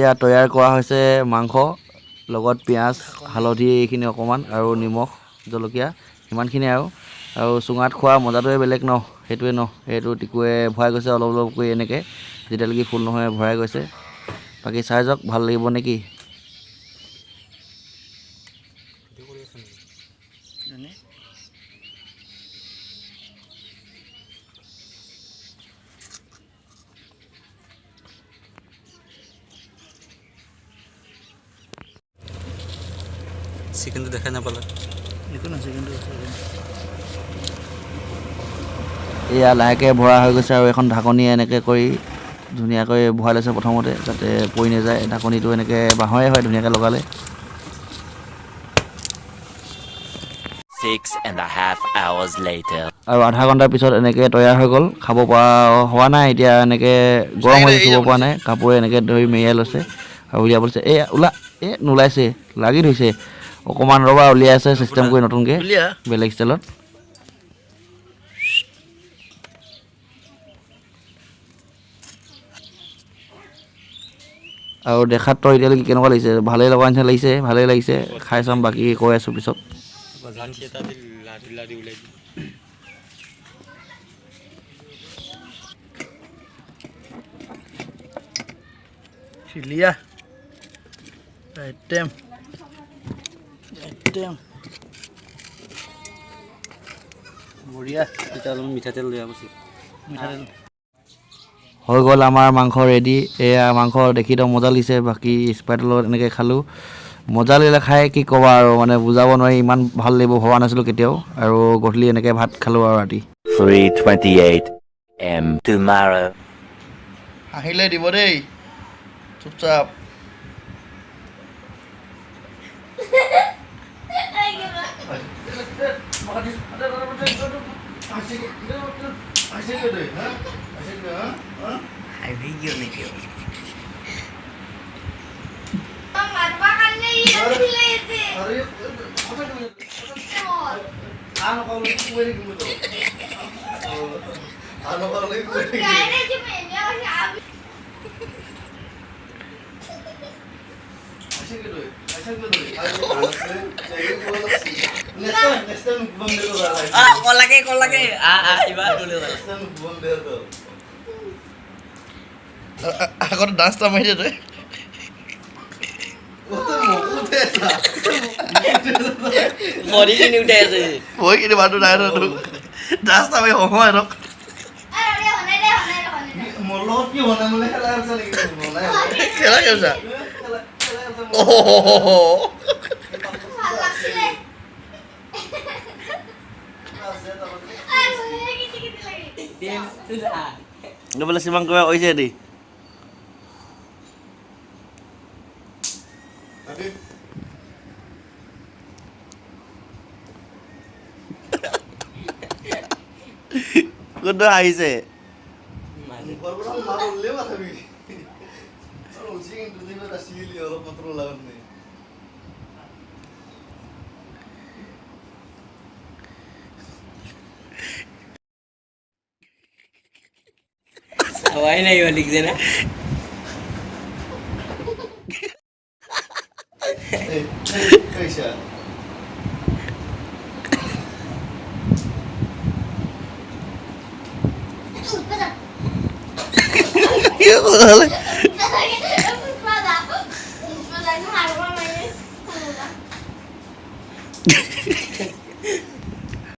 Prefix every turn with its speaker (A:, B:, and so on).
A: এয়া তৈয়াৰ কৰা হৈছে মাংস লগত পিঁয়াজ হালধি এইখিনি অকণমান আৰু নিমখ জলকীয়া ইমানখিনি আৰু চুঙাত খোৱা মজাটোৱে বেলেগ ন সেইটোৱে ন এইটো টিকুৱে ভৰাই গৈছে অলপ অলপকৈ এনেকৈ যেতিয়ালৈকে ফুল নহয় ভৰাই গৈছে বাকী চাই যাওক ভাল লাগিব নেকি
B: চিকেনটো দেখাই নাপালা
C: একো নাই চিকেনটো
A: এয়া লাহেকৈ ভৰা হৈ গৈছে আৰু এখন ঢাকনি এনেকৈ কৰি ধুনীয়াকৈ ভৰাই লৈছে প্ৰথমতে যাতে পৰি নাযায় ঢাকনিটো এনেকৈ বাঁহৰে হয় ধুনীয়াকৈ লগালে
D: 6.5 hours later
A: আৰু আধা ঘণ্টাৰ পিছত এনেকৈ তৈয়াৰ হৈ গ'ল খাব পৰা হোৱা নাই এতিয়া এনেকৈ গৰম হৈ চুব পৰা নাই কাপোৰে এনেকৈ ধৰি মেৰিয়াই লৈছে আৰু উলিয়াব লৈছে এই ওলা নোলাইছে লাগি ধৰিছে অকণমান ৰ'বা উলিয়াই আছে চিষ্টেম কৰি নতুনকৈ বেলেগ ষ্টাইলত আৰু দেখাততো এতিয়ালৈকে কেনেকুৱা লাগিছে ভালেই লগা নিচিনা লাগিছে ভালেই লাগিছে খাই চাম বাকী কৈ আছোঁ পিছত
C: চিলিয়া আইটেম বঢ়িয়া
B: এতিয়া অলপমান মিঠাতেল দিয়া বস্তু
C: মিঠাতেল
A: হৈ গ'ল আমাৰ মাংস ৰেডি এয়া মাংস দেখি তো মজা লাগিছে বাকী স্প্ৰাইটৰ লগত এনেকৈ খালোঁ মজা লাগিলে খাই কি ক'বা আৰু মানে বুজাব নোৱাৰি ইমান ভাল লাগিব ভবা নাছিলোঁ কেতিয়াও আৰু গধূলি এনেকৈ ভাত খালোঁ আৰু ৰাতি
D: 3:28 am tomorrow
C: আহিলে দিব দেই চুপচাপ আগতে ডান্সটা মাৰি দে তই কিন্তু মানুহ নাই ডান্সটা মাৰি সময় ৰখ মোৰ লগত কি বনাই মানে খেলা খেলা নেকি খেলা খেলছা বোলে সিমান কিবা কৈছে দেই কোনটো আহিছে
B: हवाई नहीं हो लिख देना
C: कैसा
A: क्या बोला
E: Espada.